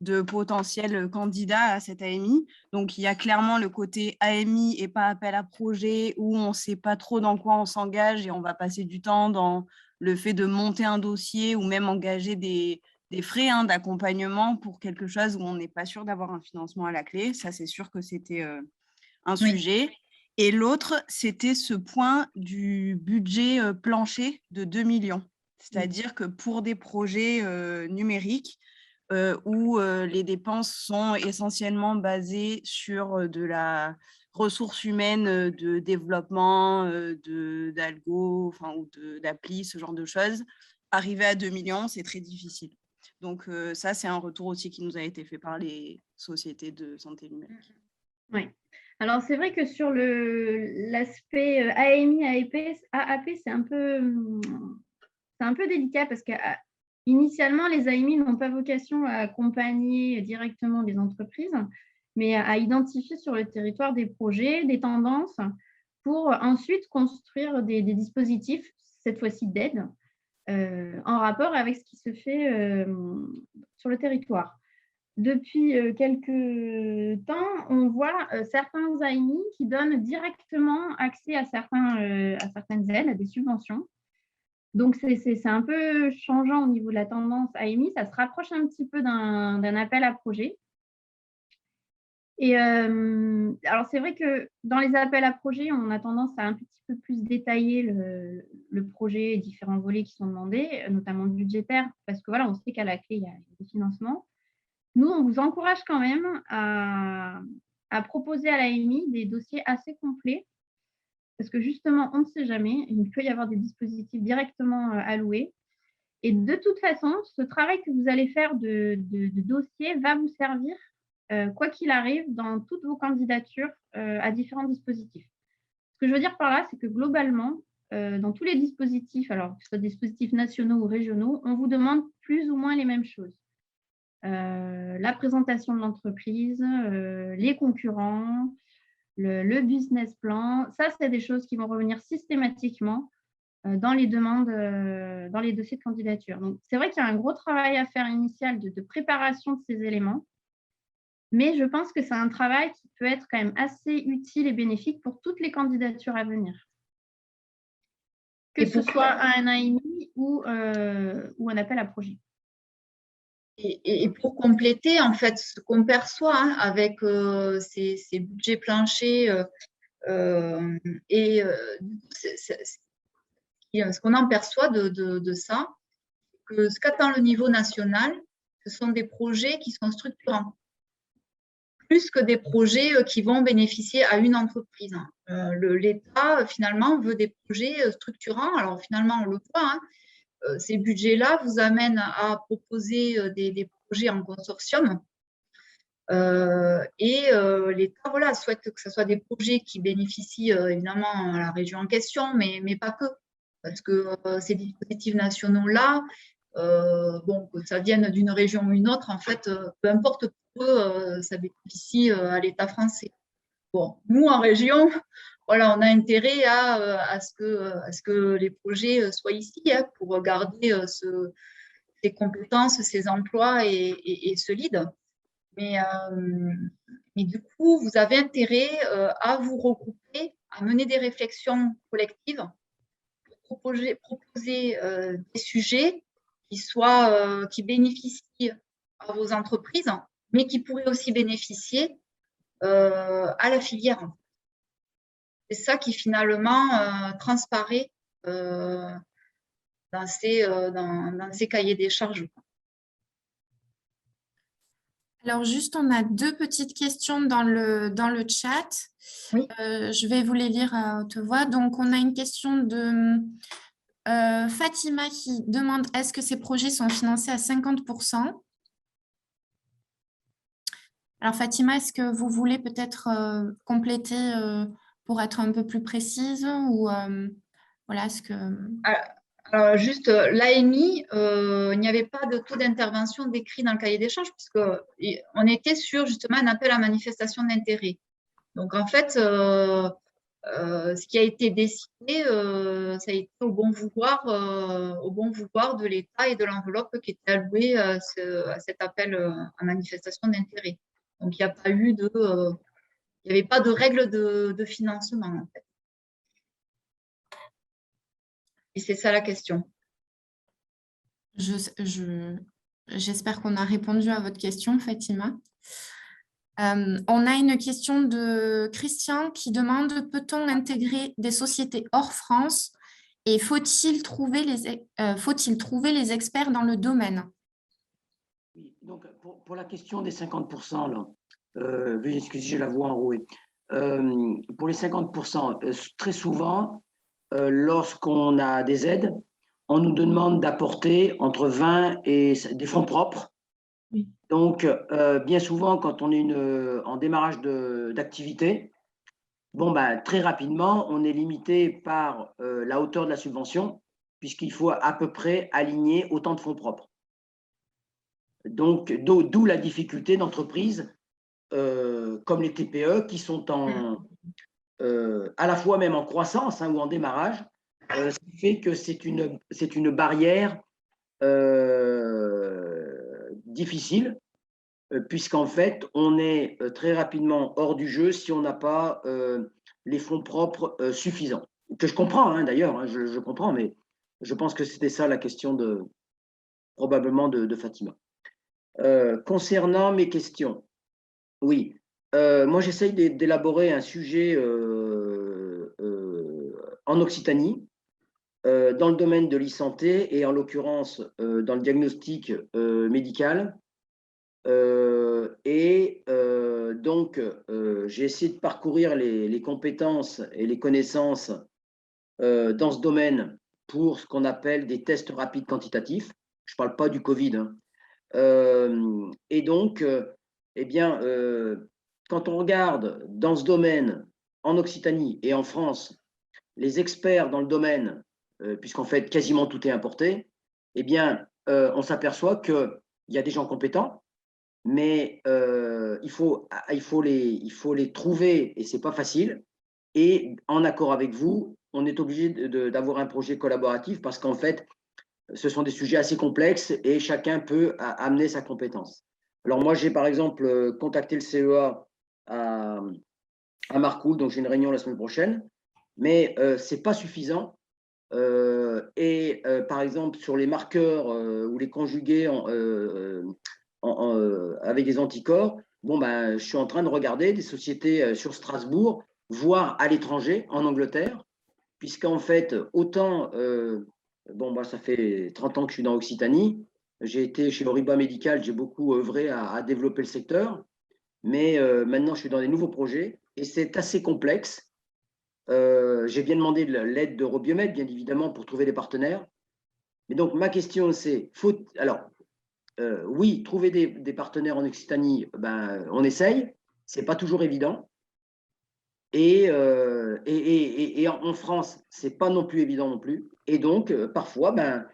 de potentiels candidats à cette AMI. Donc, il y a clairement le côté AMI et pas appel à projet où on ne sait pas trop dans quoi on s'engage et on va passer du temps dans le fait de monter un dossier ou même engager des frais d'accompagnement pour quelque chose où on n'est pas sûr d'avoir un financement à la clé. Ça, c'est sûr que c'était un sujet. Et l'autre, c'était ce point du budget plancher de 2 millions. C'est-à-dire que pour des projets numériques où les dépenses sont essentiellement basées sur de la ressources humaines, de développement, d'algo, ou d'appli, ce genre de choses, arriver à 2 millions, c'est très difficile. Donc, ça, c'est un retour aussi qui nous a été fait par les sociétés de santé numérique. Oui. Alors, c'est vrai que sur l'aspect AMI, AAP, c'est un peu délicat parce qu'il initialement, les AMI n'ont pas vocation à accompagner directement les entreprises, mais à identifier sur le territoire des projets, des tendances, pour ensuite construire des dispositifs, cette fois-ci d'aide, en rapport avec ce qui se fait sur le territoire. Depuis quelques temps, on voit certains AMI qui donnent directement accès à certaines aides, à des subventions. Donc, c'est un peu changeant au niveau de la tendance AMI. Ça se rapproche un petit peu d'un appel à projet. Et alors, c'est vrai que dans les appels à projets, on a tendance à un petit peu plus détailler le projet et différents volets qui sont demandés, notamment budgétaires, parce que voilà, on sait qu'à la clé, il y a des financements. Nous, on vous encourage quand même à proposer à l'AMI des dossiers assez complets, parce que justement, on ne sait jamais, il peut y avoir des dispositifs directement alloués. Et de toute façon, ce travail que vous allez faire de dossier va vous servir, quoi qu'il arrive, dans toutes vos candidatures à différents dispositifs. Ce que je veux dire par là, c'est que globalement, dans tous les dispositifs, alors que ce soit des dispositifs nationaux ou régionaux, on vous demande plus ou moins les mêmes choses. La présentation de l'entreprise, les concurrents, le business plan, ça, c'est des choses qui vont revenir systématiquement dans les demandes, dans les dossiers de candidature. Donc, c'est vrai qu'il y a un gros travail à faire initial de préparation de ces éléments, mais je pense que c'est un travail qui peut être quand même assez utile et bénéfique pour toutes les candidatures à venir. Que ce soit un AMI ou un appel à projet. Et pour compléter, en fait, ce qu'on perçoit avec ces budgets planchers ce qu'on en perçoit de ça, que ce qu'attend le niveau national, ce sont des projets qui sont structurants, plus que des projets qui vont bénéficier à une entreprise. L'État, finalement, veut des projets structurants. Alors, finalement, on le voit, ces budgets-là vous amènent à proposer des projets en consortium. L'État souhaite que ce soit des projets qui bénéficient évidemment à la région en question, mais pas que. Parce que ces dispositifs nationaux-là, que ça vienne d'une région ou une autre, en fait, peu importe pour eux, ça bénéficie à l'État français. Bon, nous, en région, voilà, on a intérêt à ce que les projets soient ici pour garder ces compétences, ces emplois et solides. Mais du coup, vous avez intérêt à vous regrouper, à mener des réflexions collectives, pour proposer des sujets qui bénéficient à vos entreprises, mais qui pourraient aussi bénéficier à la filière. C'est ça qui finalement transparaît dans ces cahiers des charges. Alors, juste, on a deux petites questions dans le chat. Oui. Je vais vous les lire à haute voix. Donc, on a une question de Fatima qui demande « Est-ce que ces projets sont financés à 50% ?» Alors, Fatima, est-ce que vous voulez peut-être compléter pour être un peu plus précise ou voilà ce que… Alors, juste, l'AMI, il n'y avait pas de taux d'intervention décrit dans le cahier d'échange puisqu'on était sur justement un appel à manifestation d'intérêt. Donc, en fait, ce qui a été décidé, ça a été au bon vouloir de l'État et de l'enveloppe qui était allouée à cet appel à manifestation d'intérêt. Donc, il n'y avait pas de règle de financement, en fait. Et c'est ça la question. J'espère qu'on a répondu à votre question, Fatima. On a une question de Christian qui demande « Peut-on intégrer des sociétés hors France et faut-il trouver les experts dans le domaine ?» Oui, donc pour la question des 50%, là, veuillez excuser, j'ai la voix enrouée. Pour les 50%, très souvent, lorsqu'on a des aides, on nous demande d'apporter entre 20 et des fonds propres. Oui. Donc, bien souvent, quand on est en démarrage d'activité, très rapidement, on est limité par la hauteur de la subvention, puisqu'il faut à peu près aligner autant de fonds propres. Donc, d'où la difficulté d'entreprises comme les TPE qui sont à la fois même en croissance ou en démarrage, ce qui fait que c'est une barrière difficile, puisqu'en fait, on est très rapidement hors du jeu si on n'a pas les fonds propres suffisants. Que je comprends, hein, d'ailleurs, hein, je comprends, mais je pense que c'était ça la question probablement de Fatima. Concernant mes questions, oui, moi j'essaye d'élaborer un sujet en Occitanie, dans le domaine de l'e-santé et en l'occurrence dans le diagnostic médical. Donc, j'ai essayé de parcourir les compétences et les connaissances dans ce domaine pour ce qu'on appelle des tests rapides quantitatifs. Je ne parle pas du Covid, hein. Et donc, eh bien, quand on regarde dans ce domaine, en Occitanie et en France, les experts dans le domaine, puisqu'en fait, quasiment tout est importé, eh bien, on s'aperçoit qu'il y a des gens compétents, mais il faut les trouver et ce n'est pas facile. Et en accord avec vous, on est obligé d'avoir un projet collaboratif parce qu'en fait, ce sont des sujets assez complexes et chacun peut amener sa compétence. Alors moi, j'ai par exemple contacté le CEA à Marcoule, donc j'ai une réunion la semaine prochaine, mais ce n'est pas suffisant. Par exemple, sur les marqueurs ou les conjugués avec des anticorps, bon, ben, je suis en train de regarder des sociétés sur Strasbourg, voire à l'étranger, en Angleterre, puisqu'en fait, autant, bon, moi, ça fait 30 ans que je suis dans Occitanie, j'ai été chez Oriba Médical, j'ai beaucoup œuvré à développer le secteur, mais maintenant, je suis dans des nouveaux projets et c'est assez complexe. J'ai bien demandé l'aide d'Eurobiomed, bien évidemment, pour trouver des partenaires. Mais donc, ma question, c'est, oui, trouver des partenaires en Occitanie, ben, on essaye, ce n'est pas toujours évident. Et en France, ce n'est pas non plus évident non plus. Et donc, parfois, ben,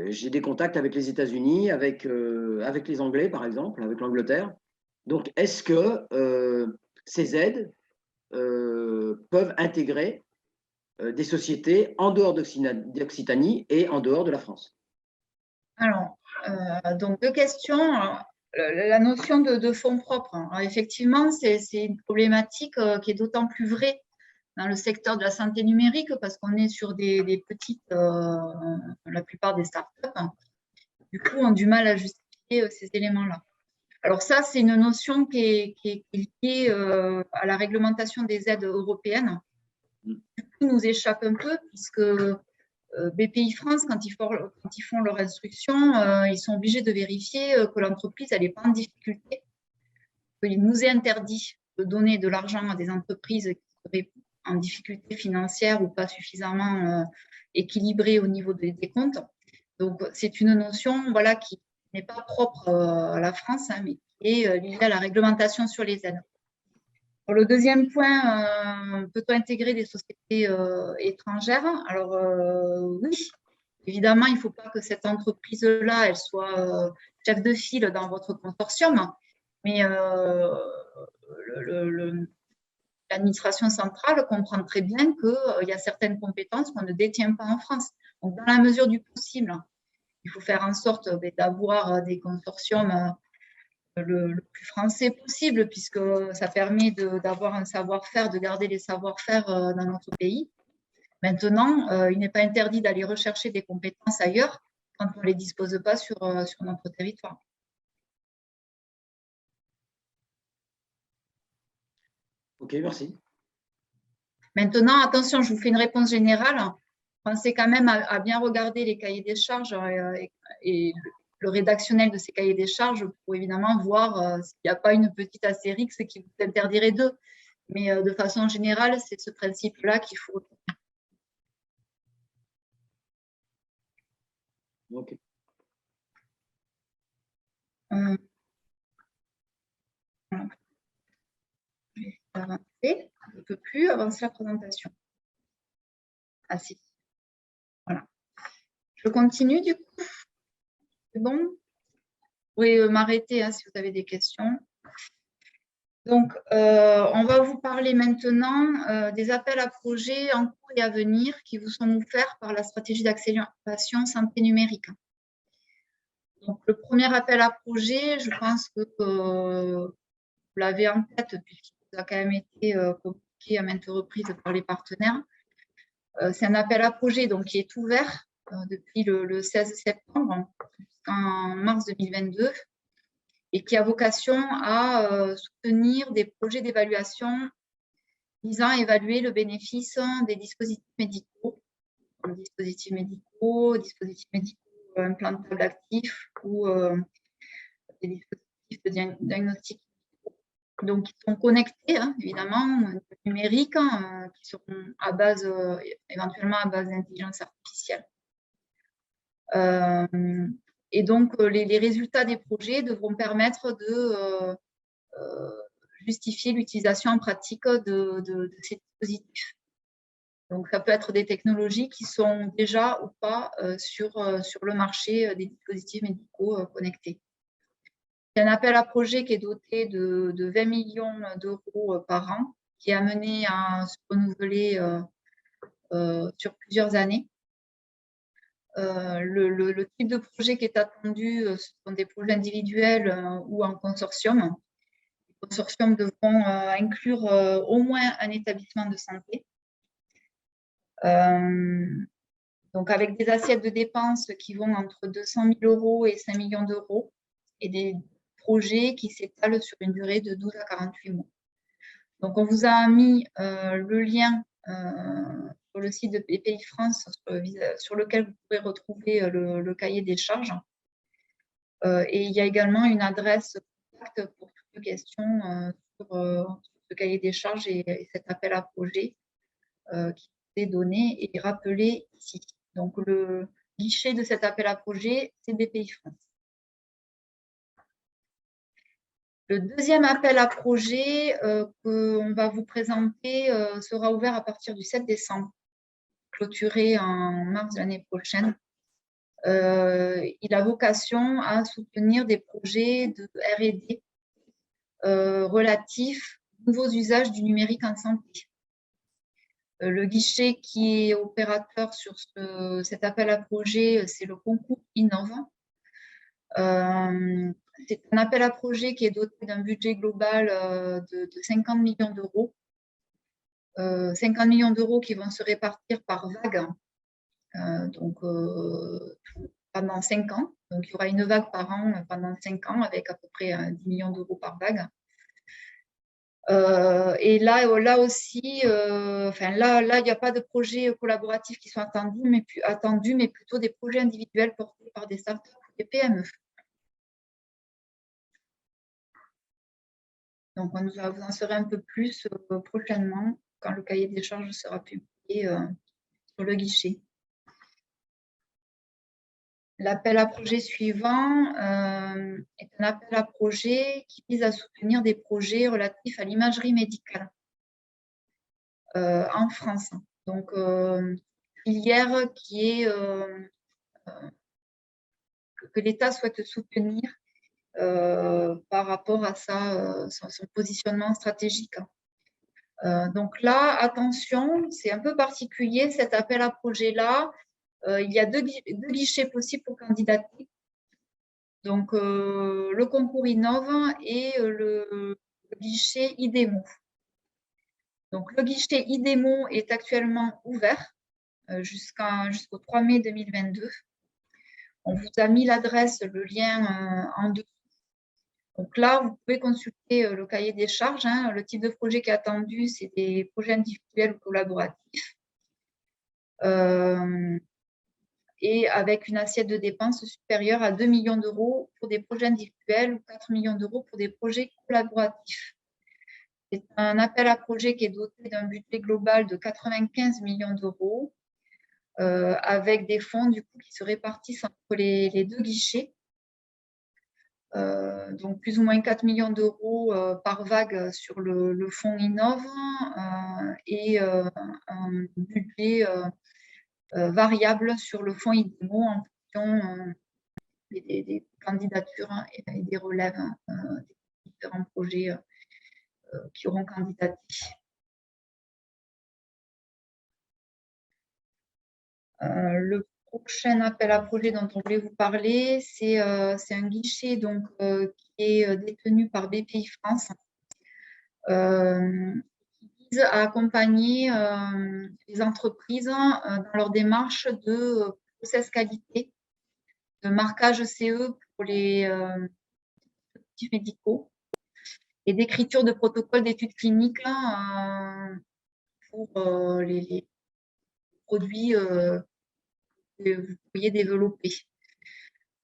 j'ai des contacts avec les États-Unis, avec les Anglais, par exemple, avec l'Angleterre. Donc, est-ce que ces aides peuvent intégrer des sociétés en dehors d'Occitanie et en dehors de la France? Alors, donc deux questions. Alors, la notion de fonds propres, hein. Alors, effectivement, c'est une problématique qui est d'autant plus vraie dans le secteur de la santé numérique parce qu'on est sur des petites, la plupart des startups, hein, du coup, ont du mal à justifier ces éléments-là. Alors ça, c'est une notion qui est liée à la réglementation des aides européennes. Du coup, nous échappe un peu puisque BPI France, quand ils font leur instruction, ils sont obligés de vérifier que l'entreprise n'est pas en difficulté. Il nous est interdit de donner de l'argent à des entreprises qui seraient en difficulté financière ou pas suffisamment équilibrées au niveau des comptes. Donc, c'est une notion, voilà, qui n'est pas propre à la France, hein, mais qui est liée à la réglementation sur les aides. Pour le deuxième point, peut-on intégrer des sociétés étrangères? Alors, oui, évidemment, il ne faut pas que cette entreprise-là, elle soit chef de file dans votre consortium, mais l'administration centrale comprend très bien qu'il y a certaines compétences qu'on ne détient pas en France. Donc, dans la mesure du possible, il faut faire en sorte d'avoir des consortiums le plus français possible, puisque ça permet d'avoir un savoir-faire, de garder les savoir-faire dans notre pays. Maintenant, il n'est pas interdit d'aller rechercher des compétences ailleurs quand on ne les dispose pas sur notre territoire. Ok, merci. Maintenant, attention, je vous fais une réponse générale. Pensez quand même à bien regarder les cahiers des charges et le rédactionnel de ces cahiers des charges pour évidemment voir s'il n'y a pas une petite astérix qui vous interdirait d'eux. Mais de façon générale, c'est ce principe-là qu'il faut. Ok. Voilà. Je vais avancer. Je ne peux plus avancer la présentation. Ah si. Voilà. Je continue du coup. C'est bon? pouvez m'arrêter si vous avez des questions. Donc, on va vous parler maintenant des appels à projets en cours et à venir qui vous sont offerts par la stratégie d'accélération santé numérique. Donc, le premier appel à projet, je pense que vous l'avez en tête puisqu'il a quand même été communiqué à maintes reprises par les partenaires. C'est un appel à projet donc, qui est ouvert depuis le 16 septembre jusqu'en mars 2022 et qui a vocation à soutenir des projets d'évaluation visant à évaluer le bénéfice des dispositifs médicaux, dispositifs médicaux implantables actifs ou des dispositifs de diagnostic. Donc, ils sont connectés, évidemment, numériques, qui seront à base, éventuellement à base d'intelligence artificielle. Et donc, les résultats des projets devront permettre de justifier l'utilisation en pratique de ces dispositifs. Donc, ça peut être des technologies qui sont déjà ou pas sur le marché des dispositifs médicaux connectés. C'est un appel à projet qui est doté de 20 millions d'euros par an, qui est amené à se renouveler sur plusieurs années. Le type de projet qui est attendu, ce sont des projets individuels ou en consortium. Les consortiums devront inclure au moins un établissement de santé. Donc, avec des assiettes de dépenses qui vont entre 200 000 euros et 5 millions d'euros et des projets qui s'étalent sur une durée de 12 à 48 mois. Donc, on vous a mis le lien sur le site de Bpifrance sur lequel vous pouvez retrouver le cahier des charges. Et il y a également une adresse contact pour toutes les questions sur ce cahier des charges et cet appel à projet qui est donné et rappelé ici. Donc, le guichet de cet appel à projet, c'est Bpifrance. Le deuxième appel à projet qu'on va vous présenter sera ouvert à partir du 7 décembre, clôturé en mars de l'année prochaine. Il a vocation à soutenir des projets de R&D relatifs aux nouveaux usages du numérique en santé. Le guichet qui est opérateur sur cet appel à projet, c'est le concours Innove. C'est un appel à projet qui est doté d'un budget global de 50 millions d'euros. 50 millions d'euros qui vont se répartir par vague, donc pendant 5 ans. Donc, il y aura une vague par an pendant 5 ans avec à peu près 10 millions d'euros par vague. Et là aussi, là, il n'y a pas de projets collaboratifs qui sont attendus, mais plutôt des projets individuels portés par des startups ou des PME. Donc, vous en saurez un peu plus prochainement quand le cahier des charges sera publié sur le guichet. L'appel à projet suivant est un appel à projet qui vise à soutenir des projets relatifs à l'imagerie médicale en France. Donc, filière qui est que l'État souhaite soutenir par rapport à son positionnement stratégique. Donc là, attention, c'est un peu particulier cet appel à projet-là. Il y a deux guichets possibles pour candidater. Donc, le concours Innove et le guichet IDEMO. Donc, le guichet IDEMO est actuellement ouvert jusqu'au 3 mai 2022. On vous a mis l'adresse, le lien en dessous. Donc là, vous pouvez consulter le cahier des charges. Le type de projet qui est attendu, c'est des projets individuels ou collaboratifs. Et avec une assiette de dépenses supérieure à 2 millions d'euros pour des projets individuels ou 4 millions d'euros pour des projets collaboratifs. C'est un appel à projet qui est doté d'un budget global de 95 millions d'euros avec des fonds du coup, qui se répartissent entre les deux guichets. Donc plus ou moins 4 millions d'euros par vague sur le fonds Innove et un budget variable sur le fonds IDEMO en fonction des candidatures et des relèves des différents projets qui auront candidaté. Le prochain appel à projet dont on voulait vous parler, c'est un guichet donc, qui est détenu par BPI France, qui vise à accompagner les entreprises dans leur démarche de process qualité, de marquage CE pour les dispositifs médicaux et d'écriture de protocoles d'études cliniques pour les produits que vous pourriez développer.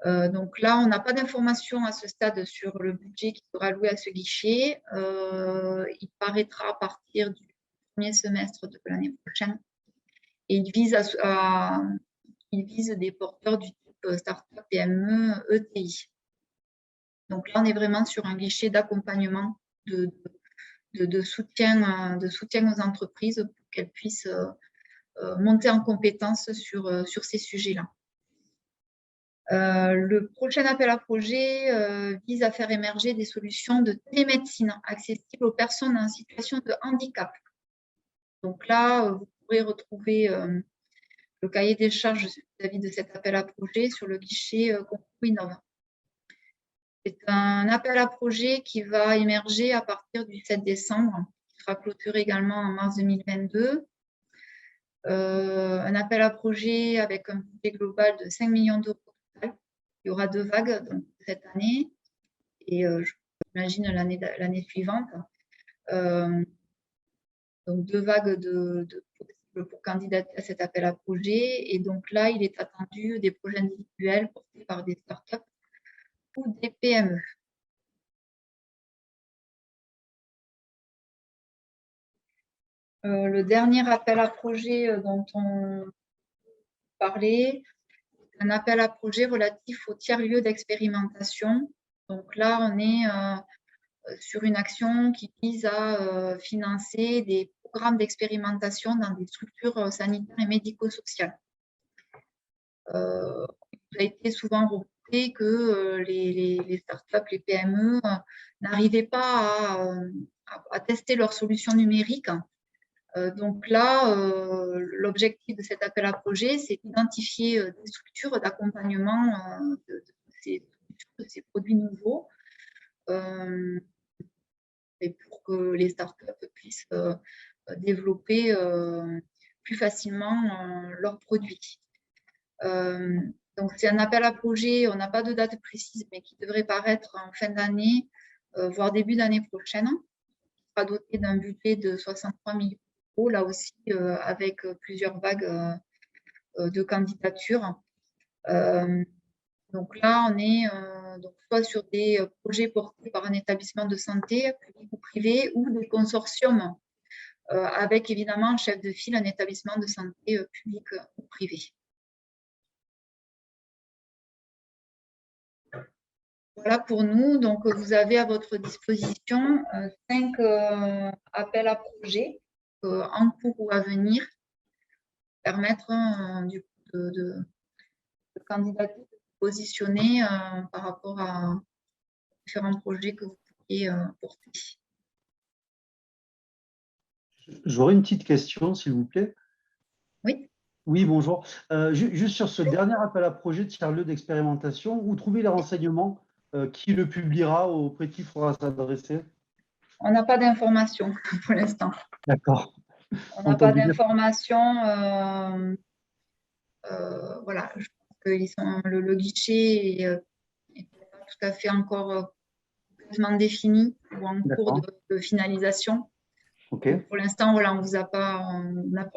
Donc là, on n'a pas d'informations à ce stade sur le budget qui sera alloué à ce guichet. Il paraîtra à partir du premier semestre de l'année prochaine. Et il vise des porteurs du type start-up, PME, ETI. Donc là, on est vraiment sur un guichet d'accompagnement, de soutien aux entreprises pour qu'elles puissent monter en compétences sur ces sujets-là. Le prochain appel à projet vise à faire émerger des solutions de télémédecine accessibles aux personnes en situation de handicap. Donc là, vous pourrez retrouver le cahier des charges vis-à-vis de cet appel à projet sur le guichet Concours Innov. C'est un appel à projet qui va émerger à partir du 7 décembre, qui sera clôturé également en mars 2022. Un appel à projet avec un budget global de 5 millions d'euros. Il y aura 2 vagues donc, cette année et j'imagine l'année suivante. Donc 2 vagues pour candidater à cet appel à projet. Et donc là, il est attendu des projets individuels portés par des startups ou des PME. Le dernier appel à projet dont on parlait, c'est un appel à projet relatif aux tiers-lieux d'expérimentation. Donc là, on est sur une action qui vise à financer des programmes d'expérimentation dans des structures sanitaires et médico-sociales. Il a été souvent reporté que les startups, les PME n'arrivaient pas à tester leurs solutions numériques. Donc là, l'objectif de cet appel à projet, c'est d'identifier des structures d'accompagnement de ces produits nouveaux et pour que les startups puissent développer plus facilement leurs produits. Donc, c'est un appel à projet, on n'a pas de date précise, mais qui devrait paraître en fin d'année, voire début d'année prochaine. Il sera doté d'un budget de 63 millions d'euros, là aussi avec plusieurs vagues de candidatures. Donc là, on est donc soit sur des projets portés par un établissement de santé, public ou privé, ou des consortiums avec évidemment en chef de file un établissement de santé public ou privé. Voilà pour nous. Donc, vous avez à votre disposition 5 appels à projets en cours ou à venir, permettre du coup de candidater, de positionner par rapport à différents projets que vous pourriez porter. J'aurais une petite question, s'il vous plaît. Oui. Oui, bonjour. Juste sur ce dernier appel à projet de tiers-lieu d'expérimentation, vous trouvez les renseignements qui le publiera, auprès de qui il faudra s'adresser? On n'a pas d'informations pour l'instant. D'accord. On n'a pas d'informations. Voilà, je pense que le guichet n'est pas tout à fait encore complètement défini ou en cours de finalisation. Okay. Pour l'instant, voilà, on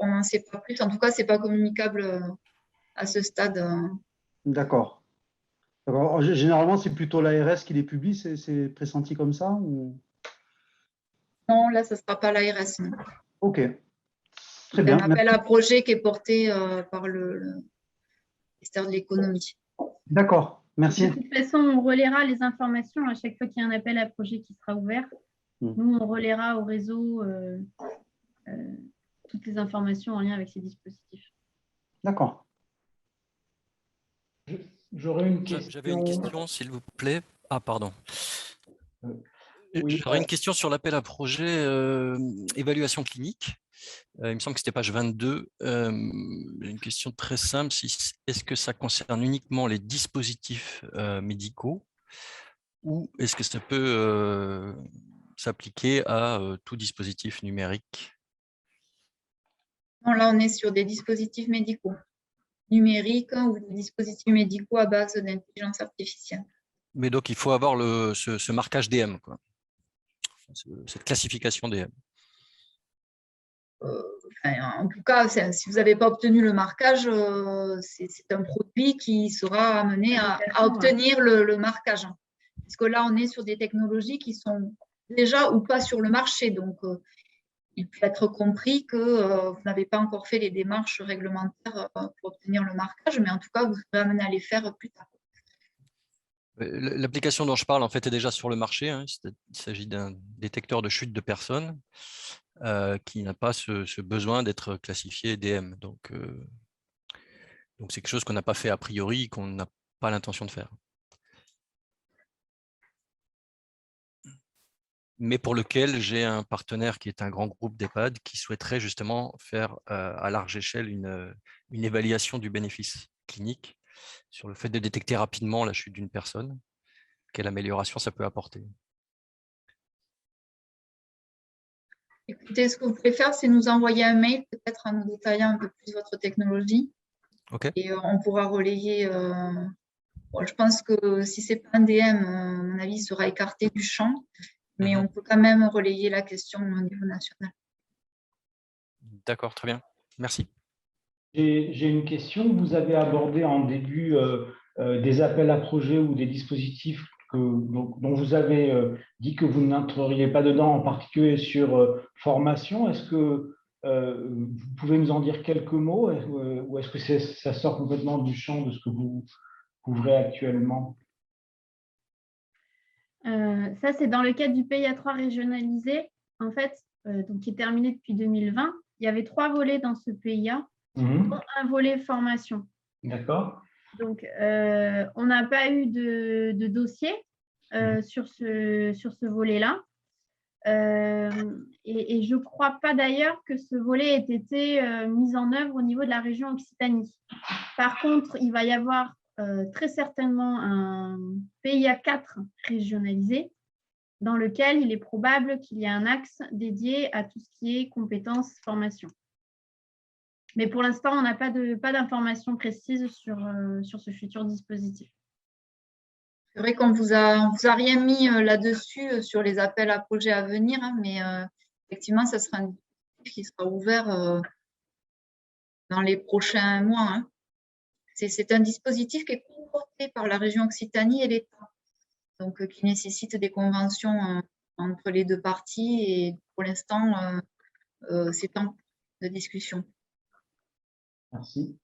n'en sait pas plus. En tout cas, ce n'est pas communicable à ce stade. D'accord. Généralement, c'est plutôt l'ARS qui les publie, c'est pressenti comme ça ou... Non, là, ce ne sera pas l'ARS. Ok. Très bien. C'est un appel à projet qui est porté par le ministère de l'économie. D'accord, merci. De toute façon, on relaiera les informations à chaque fois qu'il y a un appel à projet qui sera ouvert. Nous, on relaiera au réseau toutes les informations en lien avec ces dispositifs. D'accord. J'aurais une question. J'avais une question, s'il vous plaît. Ah, pardon. Oui, J'aurais une question sur l'appel à projet évaluation clinique. Il me semble que c'était page 22. J'ai une question très simple. Est-ce que ça concerne uniquement les dispositifs médicaux ou est-ce que ça peut s'appliquer à tout dispositif numérique? Non, là, on est sur des dispositifs médicaux numériques ou des dispositifs médicaux à base d'intelligence artificielle. Mais donc, il faut avoir ce marquage DM, quoi. Cette classification DM. En tout cas, si vous n'avez pas obtenu le marquage, c'est un produit qui sera amené à obtenir le marquage. Parce que là, on est sur des technologies qui sont déjà ou pas sur le marché. Donc, il peut être compris que vous n'avez pas encore fait les démarches réglementaires pour obtenir le marquage, mais en tout cas, vous serez amené à les faire plus tard. L'application dont je parle, en fait, est déjà sur le marché. Hein. Il s'agit d'un détecteur de chute de personnes qui n'a pas ce besoin d'être classifié DM. Donc, c'est quelque chose qu'on n'a pas fait a priori, qu'on n'a pas l'intention de faire. Mais pour lequel j'ai un partenaire qui est un grand groupe d'EHPAD qui souhaiterait justement faire à large échelle une évaluation du bénéfice clinique sur le fait de détecter rapidement la chute d'une personne, quelle amélioration ça peut apporter. Écoutez, ce que vous pouvez faire, c'est nous envoyer un mail, peut-être en nous détaillant un peu plus votre technologie. Okay. Et on pourra relayer. Bon, je pense que si ce n'est pas un DM, à mon avis, il sera écarté du champ. Mais on peut quand même relayer la question au niveau national. D'accord, très bien. Merci. J'ai une question. Vous avez abordé en début des appels à projets ou des dispositifs dont vous avez dit que vous n'entreriez pas dedans, en particulier sur formation. Est-ce que vous pouvez nous en dire quelques mots ou est-ce que ça sort complètement du champ de ce que vous couvrez actuellement? Ça, c'est dans le cadre du PIA3 régionalisé, en fait, donc, qui est terminé depuis 2020. Il y avait 3 volets dans ce PIA, dont un volet formation. D'accord. Donc, on n'a pas eu de dossier sur ce volet-là. Et je ne crois pas d'ailleurs que ce volet ait été mis en œuvre au niveau de la région Occitanie. Par contre, il va y avoir très certainement un PIA 4 régionalisé dans lequel il est probable qu'il y ait un axe dédié à tout ce qui est compétences formation. Mais pour l'instant, on n'a pas d'informations précises sur ce futur dispositif. C'est vrai qu'on ne vous a rien mis là-dessus sur les appels à projets à venir, hein, mais effectivement, ça sera un dispositif qui sera ouvert dans les prochains mois. Hein. C'est un dispositif qui est porté par la région Occitanie et l'État, donc qui nécessite des conventions entre les deux parties et pour l'instant, c'est en cours de discussion. Merci.